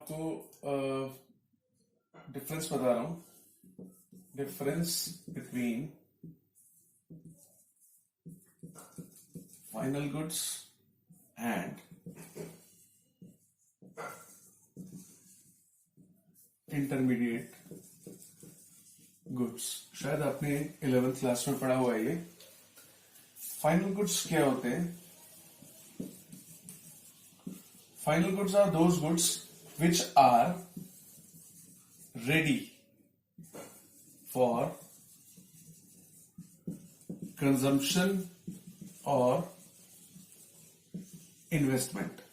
आपको डिफरेंस बता रहा हूं। Difference between final goods and intermediate goods. शायद आपने 11th क्लास में पढ़ा हुआ है ये। फाइनल गुड्स क्या होते हैं? Final goods are those goods which are ready for consumption or investment।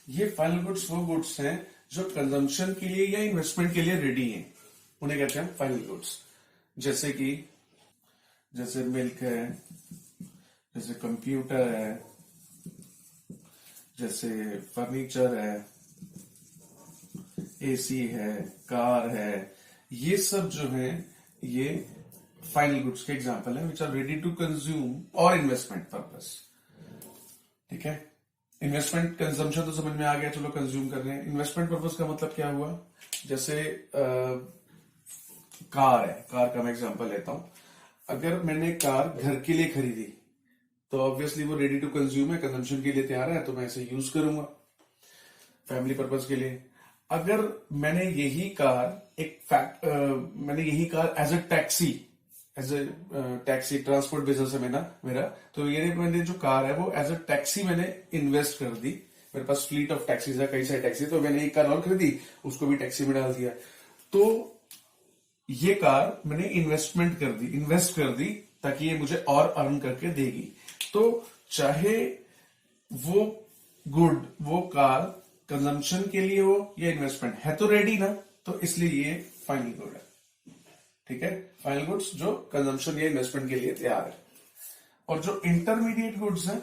ये फाइनल गुड्स वो गुड्स हैं जो कंजम्पशन के लिए या इन्वेस्टमेंट के लिए रेडी हैं, उन्हें कहते हैं फाइनल गुड्स। जैसे मिल्क है, जैसे कंप्यूटर है, जैसे फर्नीचर है, एसी है, कार है, ये सब जो है ये फाइनल गुड्स के एग्जांपल है which are ready to consume और इन्वेस्टमेंट पर्पस। ठीक है, इन्वेस्टमेंट कंजम्पशन तो समझ में आ गया, चलो कंज्यूम कर रहे हैं। इन्वेस्टमेंट पर्पस का मतलब क्या हुआ? जैसे कार है, कार का मैं एग्जांपल लेता हूं। अगर मैंने कार घर के लिए खरीदी तो ऑब्वियसली वो रेडी टू कंज्यूम है, कंजम्पशन के लिए तैयार है, तो मैं इसे यूज करूंगा फैमिली पर्पस के लिए। अगर मैंने यही car as a taxi transport business है मेरा, तो ये मैंने जो कार है वो एज ए टैक्सी मैंने इन्वेस्ट कर दी। मेरे पास फ्लीट ऑफ टैक्सीज है, कई सारी टैक्सी, तो मैंने एक कार और खरीदी, उसको भी टैक्सी में डाल दिया। तो ये कार मैंने इन्वेस्ट कर दी ताकि ये मुझे और अर्न करके देगी। तो चाहे वो कार कंजम्पशन के लिए हो या इन्वेस्टमेंट है, तो रेडी ना, तो इसलिए ये फाइनल गुड है। ठीक है, फाइनल गुड्स जो कंजम्पशन या इन्वेस्टमेंट के लिए तैयार है। और जो इंटरमीडिएट गुड्स हैं,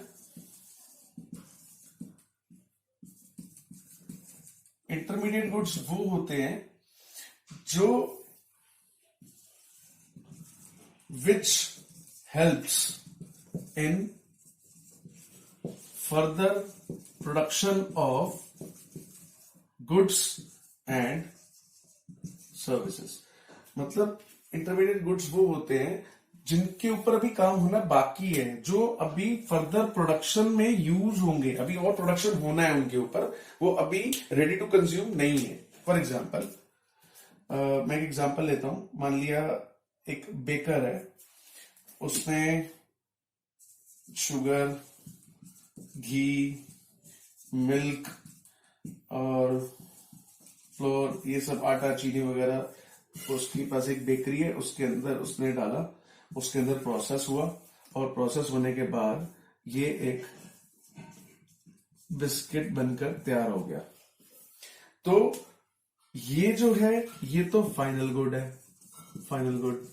इंटरमीडिएट गुड्स वो होते हैं जो which helps in further production of goods and services. मतलब इंटरमीडिएट गुड्स वो होते हैं जिनके ऊपर अभी काम होना बाकी है, जो अभी फर्दर प्रोडक्शन में यूज होंगे, अभी और प्रोडक्शन होना है उनके ऊपर, वो अभी रेडी टू कंज्यूम नहीं है। फॉर एग्जाम्पल मैं एक एग्जाम्पल लेता हूं। मान लिया एक बेकर है, उसने शुगर, घी, मिल्क और फ्लोर, ये सब आटा, चीनी वगैरह, उसके पास एक बेकरी है, उसके अंदर उसने डाला, उसके अंदर प्रोसेस हुआ, और प्रोसेस होने के बाद ये एक बिस्किट बनकर तैयार हो गया। तो ये जो है ये तो फाइनल गुड है, फाइनल गुड।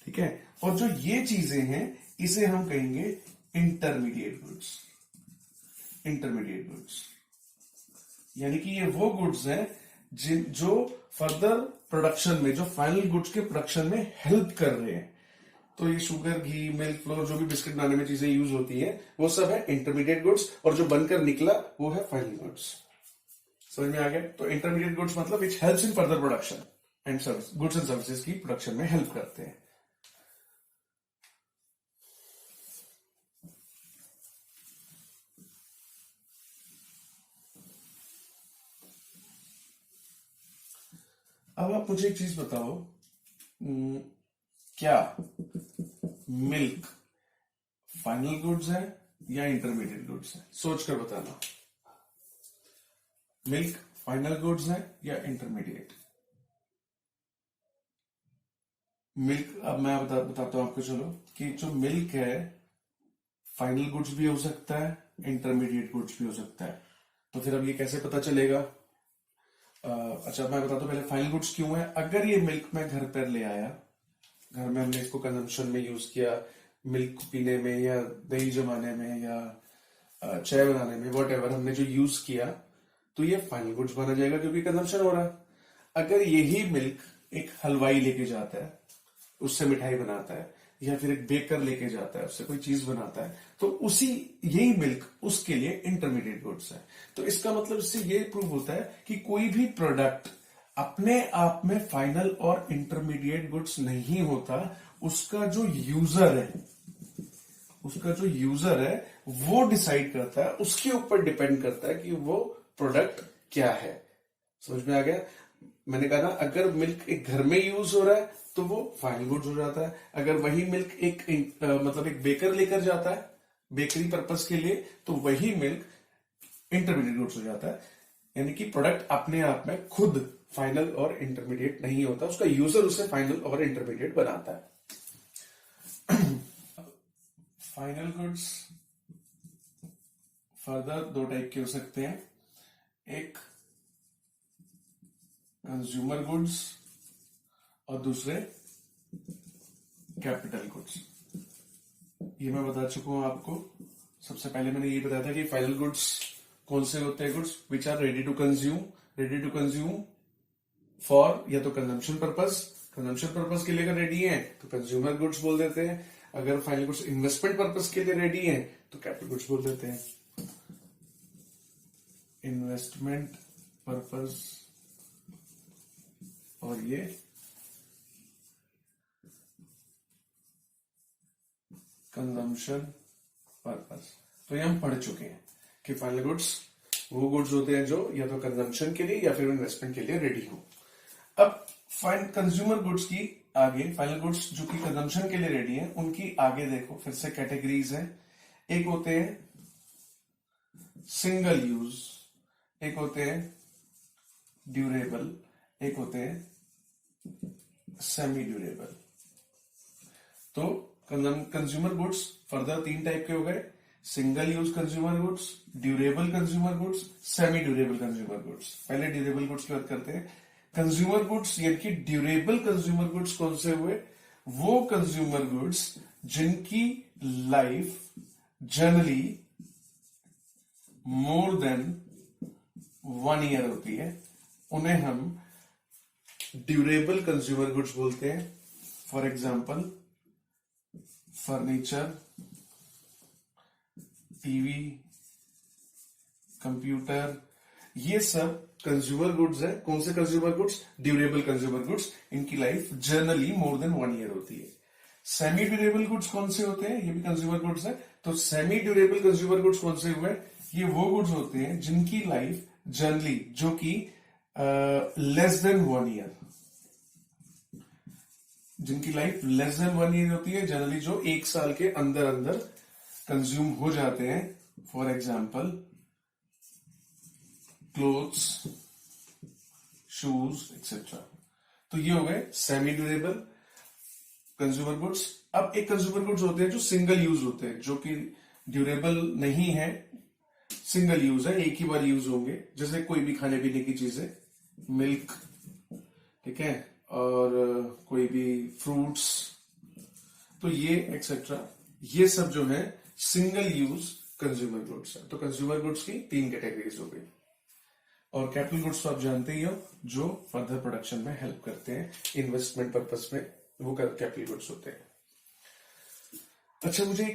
ठीक है, और जो ये चीजें हैं इसे हम कहेंगे इंटरमीडिएट गुड्स। इंटरमीडिएट गुड्स यानी कि ये वो गुड्स हैं जो फर्दर प्रोडक्शन में, जो फाइनल गुड्स के प्रोडक्शन में हेल्प कर रहे हैं। तो ये शुगर, घी, मिल्क, फ्लोर, जो भी बिस्किट बनाने में चीजें यूज होती हैं, वो सब है इंटरमीडिएट गुड्स, और जो बनकर निकला वो है फाइनल गुड्स। समझ में आ गया? तो इंटरमीडिएट गुड्स मतलब which helps in further production and service, goods and services की प्रोडक्शन में हेल्प करते हैं। अब आप मुझे एक चीज बताओ, क्या मिल्क फाइनल गुड्स है या इंटरमीडिएट गुड्स है? सोच कर बताना। मिल्क फाइनल गुड्स है या इंटरमीडिएट? मिल्क, अब मैं बताता हूं आपको, चलो, कि जो मिल्क है फाइनल गुड्स भी हो सकता है, इंटरमीडिएट गुड्स भी हो सकता है। तो फिर अब ये कैसे पता चलेगा? अच्छा, मैं बताता हूं पहले फाइनल गुड्स क्यों है। अगर ये मिल्क मैं घर पर ले आया, घर में हमने इसको कंजम्पशन में यूज किया, मिल्क पीने में या दही जमाने में या चाय बनाने में, वॉट हमने जो यूज किया, तो ये फाइनल गुड्स माना जाएगा क्योंकि कंजम्पशन हो रहा है। अगर यही मिल्क एक हलवाई लेके जाता है, उससे मिठाई बनाता है, या फिर एक बेकर लेके जाता है, उससे कोई चीज बनाता है, तो उसी यही मिल्क उसके लिए इंटरमीडिएट गुड्स है। तो इसका मतलब इससे ये प्रूव होता है कि कोई भी प्रोडक्ट अपने आप में फाइनल और इंटरमीडिएट गुड्स नहीं होता, उसका जो यूजर है, उसका जो यूजर है वो डिसाइड करता है, उसके ऊपर डिपेंड करता है कि वो प्रोडक्ट क्या है। समझ में आ गया? मैंने कहा ना, अगर मिल्क एक घर में यूज हो रहा है तो वो फाइनल गुड्स हो जाता है, अगर वही मिल्क एक मतलब एक बेकर लेकर जाता है बेकरी पर्पस के लिए, तो वही मिल्क इंटरमीडिएट गुड्स हो जाता है। यानी कि प्रोडक्ट अपने आप में खुद फाइनल और इंटरमीडिएट नहीं होता, उसका यूजर उसे फाइनल और इंटरमीडिएट बनाता है। फाइनल गुड्स फर्दर दो टाइप के हो सकते हैं, एक कंज्यूमर गुड्स और दूसरे कैपिटल गुड्स। ये मैं बता चुका हूं आपको। सबसे पहले मैंने ये बताया था कि फाइनल गुड्स कौन से होते हैं, goods which are ready to consume for या तो कंजम्पशन पर्पस के लिए अगर रेडी है तो कंज्यूमर गुड्स बोल देते हैं, अगर फाइनल गुड्स इन्वेस्टमेंट पर्पस के लिए रेडी है तो कैपिटल गुड्स बोल देते हैं। इन्वेस्टमेंट पर्पस और ये कंजम्पशन पर्पस। तो ये हम पढ़ चुके हैं कि फाइनल गुड्स वो गुड्स होते हैं जो या तो कंजम्पशन के लिए या फिर इन्वेस्टमेंट के लिए रेडी हो। अब कंज्यूमर गुड्स की आगे, फाइनल गुड्स जो कि कंजम्पशन के लिए रेडी है, उनकी आगे देखो फिर से कैटेगरीज हैं। एक होते हैं सिंगल यूज, एक होते हैं ड्यूरेबल, एक होते हैं सेमी ड्यूरेबल। तो कंज्यूमर गुड्स फर्दर तीन टाइप के हो गए, single use consumer goods, durable consumer goods, semi durable consumer goods. पहले ड्यूरेबल गुड्स की बात करते हैं। कंज्यूमर गुड्स यानी कि ड्यूरेबल कंज्यूमर गुड्स कौन से हुए? वो कंज्यूमर गुड्स जिनकी life generally more than 1 year होती है, उन्हें हम ड्यूरेबल कंज्यूमर गुड्स बोलते हैं। For example furniture, TV, computer, ये सब कंज्यूमर गुड्स है। कौन से consumer goods? Durable consumer goods, इनकी life generally more than 1 year होती है। सेमी ड्यूरेबल गुड्स कौन से होते हैं? ये भी कंज्यूमर गुड्स है। तो सेमी ड्यूरेबल कंज्यूमर गुड्स कौन से हुए? ये वो गुड्स होते हैं जिनकी लाइफ जनरली, जो कि लेस देन 1 ईयर, जिनकी लाइफ लेस देन 1 ईयर होती है, जनरली जो 1 साल के अंदर अंदर कंज्यूम हो जाते हैं। For example clothes, shoes etcetera. तो ये हो गए सेमी ड्यूरेबल कंज्यूमर गुड्स। अब एक कंज्यूमर गुड्स होते हैं जो सिंगल यूज होते हैं, जो कि ड्यूरेबल नहीं है, सिंगल यूज है, एक ही बार यूज होंगे। जैसे कोई भी खाने पीने की चीजें, मिल्क, ठीक है, और कोई भी फ्रूट्स, तो ये एक्सेट्रा, ये सब जो है सिंगल यूज कंज्यूमर गुड्स है। तो कंज्यूमर गुड्स की 3 कैटेगरीज हो गई। और कैपिटल गुड्स तो आप जानते ही हो, जो फर्दर प्रोडक्शन में हेल्प करते हैं, इन्वेस्टमेंट पर्पस में, वो कैपिटल गुड्स होते हैं। अच्छा, मुझे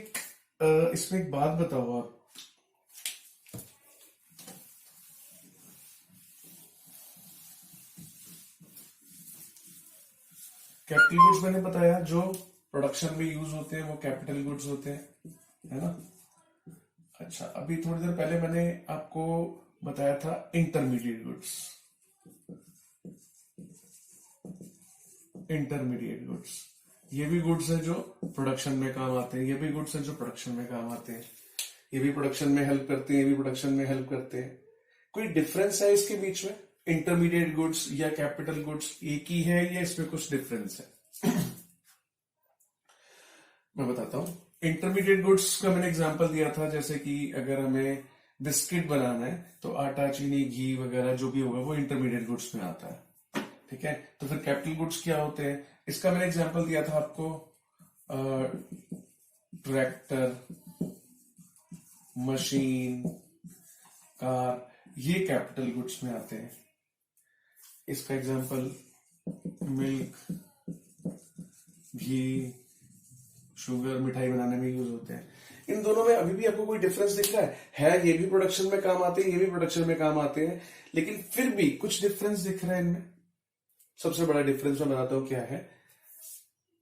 इसमें एक बात बताओ आप, कैपिटल गुड्स मैंने बताया जो प्रोडक्शन में यूज होते हैं वो कैपिटल गुड्स होते हैं, है ना। अच्छा, अभी थोड़ी देर पहले मैंने आपको बताया था इंटरमीडिएट गुड्स। इंटरमीडिएट गुड्स ये भी गुड्स है जो प्रोडक्शन में काम आते हैं, ये भी गुड्स है जो प्रोडक्शन में काम आते हैं, ये भी प्रोडक्शन में हेल्प करते हैं, ये भी प्रोडक्शन में हेल्प करते हैं। कोई डिफरेंस है इसके बीच में? इंटरमीडिएट गुड्स या कैपिटल गुड्स एक ही है या इसमें कुछ डिफरेंस है? मैं बताता हूं। इंटरमीडिएट गुड्स का मैंने एग्जांपल दिया था, जैसे कि अगर हमें बिस्किट बनाना है तो आटा, चीनी, घी वगैरह जो भी होगा वो इंटरमीडिएट गुड्स में आता है, ठीक है। तो फिर कैपिटल गुड्स क्या होते हैं? इसका मैंने एग्जांपल दिया था आपको, ट्रैक्टर, मशीन, कार, ये कैपिटल गुड्स में आते हैं। इसका एग्जांपल मिल्क, घी, शुगर मिठाई बनाने में यूज होते हैं। इन दोनों में अभी भी आपको कोई डिफरेंस दिख रहा है? ये भी प्रोडक्शन में काम आते हैं, ये भी प्रोडक्शन में काम आते हैं, लेकिन फिर भी कुछ डिफरेंस दिख रहा है इनमें। सबसे बड़ा डिफरेंस मैं बताता हूं क्या है।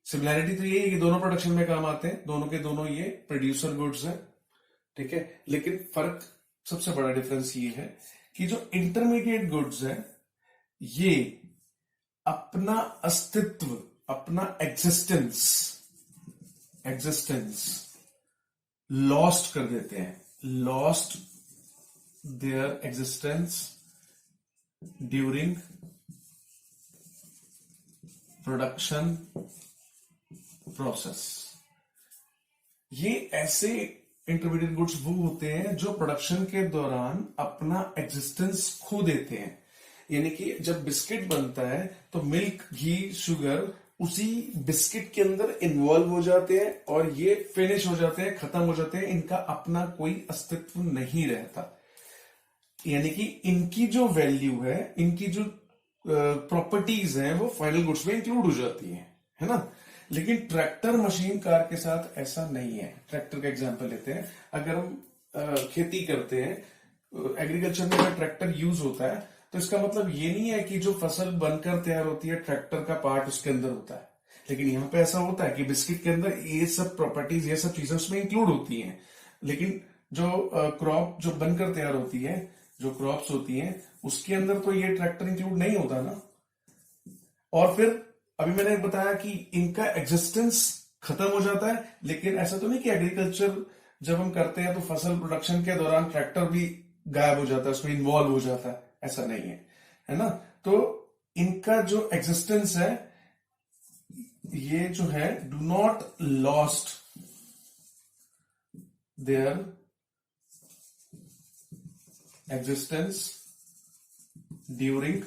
सिमिलैरिटी तो ये है कि दोनों प्रोडक्शन में काम आते हैं, दोनों के दोनों ये प्रोड्यूसर गुड्स है, ठीक है। लेकिन फर्क, सबसे बड़ा डिफरेंस ये है कि जो इंटरमीडिएट गुड्स है ये अपना अस्तित्व, अपना एग्जिस्टेंस लॉस्ट कर देते हैं, lost their existence during production process. ये ऐसे इंटरमीडिएट गुड्स वो होते हैं जो प्रोडक्शन के दौरान अपना एग्जिस्टेंस खो देते हैं। यानी कि जब बिस्किट बनता है तो मिल्क, घी, शुगर उसी बिस्किट के अंदर इन्वॉल्व हो जाते हैं और ये फिनिश हो जाते हैं, खत्म हो जाते हैं, इनका अपना कोई अस्तित्व नहीं रहता। यानी कि इनकी जो वैल्यू है, इनकी जो प्रॉपर्टीज हैं वो फाइनल गुड्स में इंक्लूड हो जाती है ना। लेकिन ट्रैक्टर मशीन कार के साथ ऐसा नहीं है। ट्रैक्टर का एग्जांपल लेते हैं। अगर हम खेती करते हैं, एग्रीकल्चर में अगर ट्रैक्टर यूज होता है तो इसका मतलब ये नहीं है कि जो फसल बनकर तैयार होती है ट्रैक्टर का पार्ट उसके अंदर होता है। लेकिन यहां पे ऐसा होता है कि बिस्किट के अंदर ये सब प्रॉपर्टीज, ये सब चीजें उसमें इंक्लूड होती हैं। लेकिन जो क्रॉप जो बनकर तैयार होती है, जो क्रॉप्स होती हैं, उसके अंदर तो ये ट्रैक्टर इंक्लूड नहीं होता ना। और फिर अभी मैंने बताया कि इनका एग्जिस्टेंस खत्म हो जाता है। लेकिन ऐसा तो नहीं कि एग्रीकल्चर जब हम करते हैं तो फसल प्रोडक्शन के दौरान ट्रैक्टर भी गायब हो जाता है, उसमें इन्वॉल्व हो जाता है, ऐसा नहीं है ना। तो इनका जो एग्जिस्टेंस है ये जो है, do not lost their existence during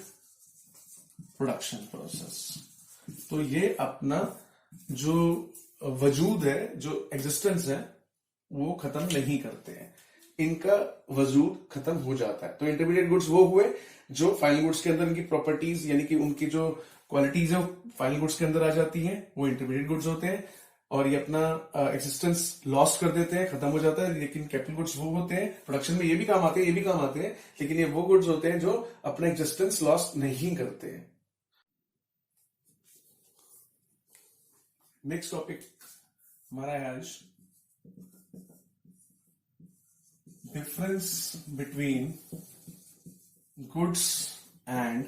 production process. तो ये अपना जो वजूद है, जो एग्जिस्टेंस है, वो खत्म नहीं करते हैं, इनका वजूद खत्म हो जाता है। तो इंटरमीडिएट गुड्स वो हुए जो फाइनल गुड्स के अंदर इनकी प्रॉपर्टीज, यानी कि उनकी जो क्वालिटीज है फाइनल गुड्स के अंदर आ जाती हैं, वो इंटरमीडिएट गुड्स होते हैं। और ये अपना एग्जिस्टेंस लॉस्ट कर देते हैं, खत्म हो जाता है। लेकिन कैपिटल गुड्स वो होते हैं, प्रोडक्शन में ये भी काम आते हैं, ये भी काम आते हैं, लेकिन ये वो गुड्स होते हैं जो अपना एग्जिस्टेंस लॉस्ट नहीं करते हैं। नेक्स्ट टॉपिक हमारा है आज difference between goods and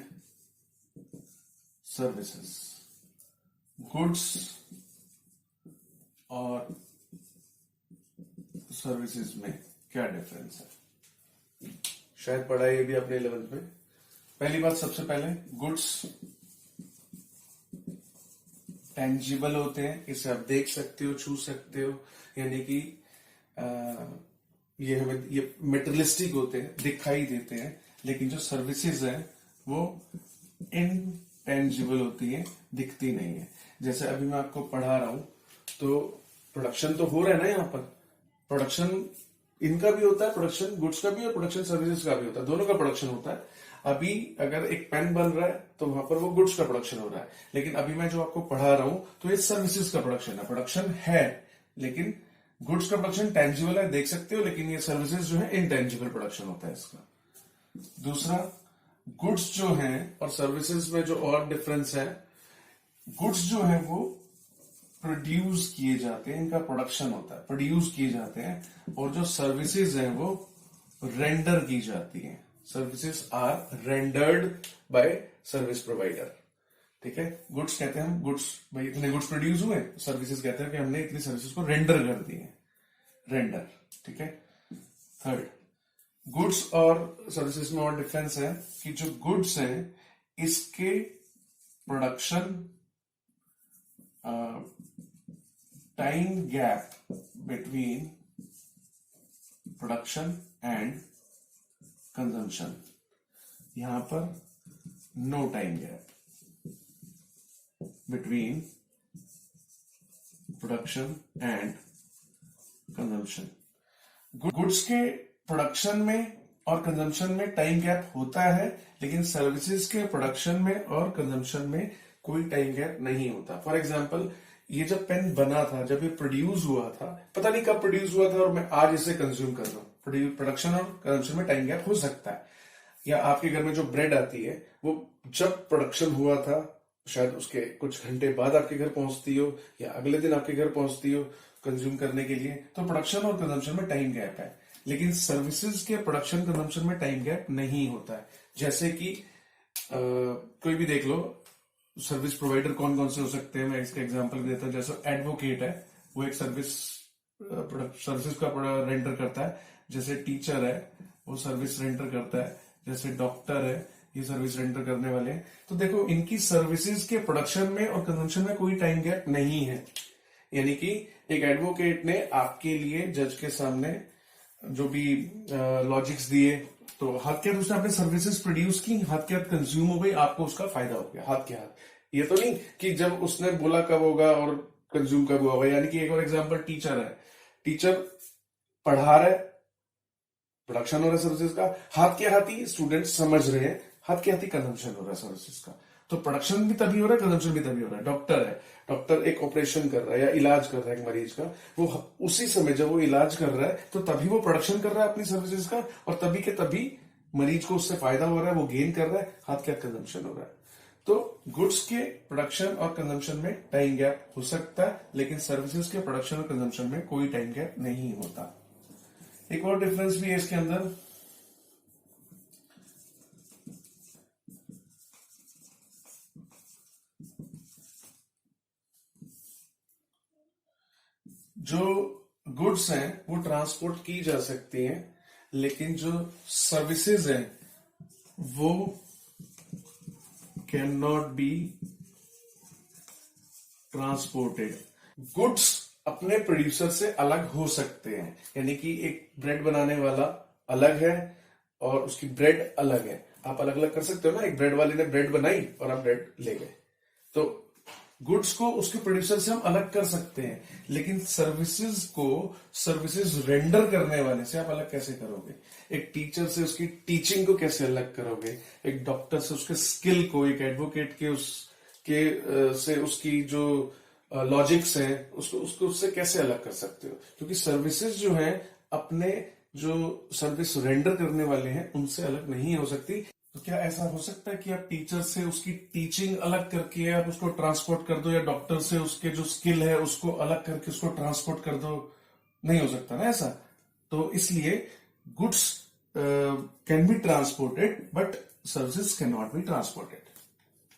services. Goods और सर्विसेज में क्या डिफरेंस है? शायद पढ़ा है ये भी आपने 11th में। पहली बात, सबसे पहले गुड्स टेंजिबल होते हैं, इसे आप देख सकते हो, छू सकते हो, यानी कि ये हमें ये मेटेरियलिस्टिक होते हैं, दिखाई देते हैं। लेकिन जो सर्विसेज है वो इनटेंजिबल होती है, दिखती नहीं है। जैसे अभी मैं आपको पढ़ा रहा हूं तो प्रोडक्शन तो हो रहा है ना, यहाँ पर प्रोडक्शन इनका भी होता है, प्रोडक्शन गुड्स का भी और प्रोडक्शन सर्विसेज का भी होता है, दोनों का प्रोडक्शन होता है। अभी अगर एक पेन बन रहा है तो वहां पर वो गुड्स का प्रोडक्शन हो रहा है, लेकिन अभी मैं जो आपको पढ़ा रहा हूं तो ये सर्विसेज का प्रोडक्शन है। प्रोडक्शन है लेकिन गुड्स का प्रोडक्शन टेंजिबल है, देख सकते हो, लेकिन ये सर्विसेज जो है इनटेंजिबल प्रोडक्शन होता है इसका। दूसरा, गुड्स जो है और सर्विसेज में जो और डिफरेंस है, गुड्स जो है वो प्रोड्यूस किए जाते हैं, इनका प्रोडक्शन होता है, प्रोड्यूस किए जाते हैं। और जो सर्विसेज है वो रेंडर की जाती है। Services are rendered by service provider, ठीक है। गुड्स कहते हैं हम, गुड्स भाई इतने गुड्स प्रोड्यूस हुए, सर्विसेज कहते हैं कि हमने इतनी सर्विसेज को रेंडर कर दिए, रेंडर, ठीक है। थर्ड, गुड्स और सर्विसेज में और डिफरेंस है कि जो गुड्स हैं इसके production time gap between production and consumption, यहां पर no time gap between production and consumption. Goods के प्रोडक्शन में और कंजम्पशन में टाइम गैप होता है, लेकिन सर्विसेज के प्रोडक्शन में और कंजम्पशन में कोई टाइम गैप नहीं होता। फॉर एग्जांपल, ये जब पेन बना था, जब ये प्रोड्यूस हुआ था, पता नहीं कब प्रोड्यूस हुआ था और मैं आज इसे कंज्यूम कर रहा हूं। प्रोडक्शन और कंजम्पशन में टाइम गैप हो सकता है। या आपके घर में जो ब्रेड आती है वो जब प्रोडक्शन हुआ था शायद उसके कुछ घंटे बाद आपके घर पहुंचती हो या अगले दिन आपके घर पहुंचती हो कंज्यूम करने के लिए, तो प्रोडक्शन और कंजम्पशन में टाइम गैप है। लेकिन सर्विसेज के प्रोडक्शन कंजम्पशन में टाइम गैप नहीं होता है। जैसे कि कोई भी देख लो, सर्विस प्रोवाइडर कौन कौन से हो सकते हैं, मैं इसका एग्जांपल देता हूं। जैसे एडवोकेट है, वो एक सर्विस का रेंडर करता है। जैसे टीचर है, वो सर्विस रेंडर करता है। जैसे डॉक्टर है, ये सर्विस रेंडर करने वाले हैं। तो देखो, इनकी सर्विसेज के प्रोडक्शन में और कंजम्पशन में कोई टाइम गैप नहीं है। यानी कि एक एडवोकेट ने आपके लिए जज के सामने जो भी लॉजिक्स दिए, तो हाथ के हाथ उसने अपने सर्विसेज प्रोड्यूस की, हाथ के हाथ कंज्यूम हो गई, आपको उसका फायदा हो गया हाथ के हाथ। ये तो नहीं कि जब उसने बोला कब होगा और कंज्यूम कब होगा। यानी कि एक और एग्जांपल, टीचर है, टीचर पढ़ा रहा है, प्रोडक्शन हो रहा है सर्विसेज का, हाथ के हाथ ही स्टूडेंट समझ रहे हैं, हाथ के हाथ ही कंजम्पशन हो रहा है सर्विसेज का। तो प्रोडक्शन भी तभी हो रहा है, कंजम्पशन भी तभी हो रहा है। डॉक्टर है, डॉक्टर एक ऑपरेशन कर रहा है या इलाज कर रहा है एक मरीज का, वो उसी समय जब वो इलाज कर रहा है तो तभी वो प्रोडक्शन कर रहा है अपनी सर्विसेज का, और तभी के तभी मरीज को उससे फायदा हो रहा है, वो गेन कर रहा है, हाथ के हाथ कंजम्पशन हो रहा है। तो गुड्स के प्रोडक्शन और कंजम्पशन में टाइम गैप हो सकता है, लेकिन सर्विसेज के प्रोडक्शन और कंजम्पशन में कोई टाइम गैप नहीं होता। एक और डिफरेंस भी है इसके अंदर, जो गुड्स हैं वो ट्रांसपोर्ट की जा सकती हैं, लेकिन जो सर्विसेज हैं वो can not be transported. Goods अपने प्रोड्यूसर से अलग हो सकते हैं। यानी कि एक ब्रेड बनाने वाला अलग है और उसकी ब्रेड अलग है। आप अलग अलग कर सकते हो ना, एक ब्रेड वाले ने ब्रेड बनाई और आप ब्रेड ले गए। तो गुड्स को उसके प्रोड्यूसर से हम अलग कर सकते हैं, लेकिन सर्विसेज को सर्विसेज रेंडर करने वाले से आप अलग कैसे करोगे? एक टीचर से उसकी टीचिंग को कैसे अलग करोगे? एक डॉक्टर से उसके स्किल को, एक एडवोकेट के से उसकी जो लॉजिक्स हैं उसको उससे कैसे अलग कर सकते हो? क्योंकि सर्विसेज जो है अपने जो सर्विस रेंडर करने वाले हैं उनसे अलग नहीं हो सकती। तो क्या ऐसा हो सकता है कि आप टीचर से उसकी टीचिंग अलग करके आप उसको ट्रांसपोर्ट कर दो, या डॉक्टर से उसके जो स्किल है उसको अलग करके उसको ट्रांसपोर्ट कर दो? नहीं हो सकता ना ऐसा। तो इसलिए goods can be transported but services can not be transported.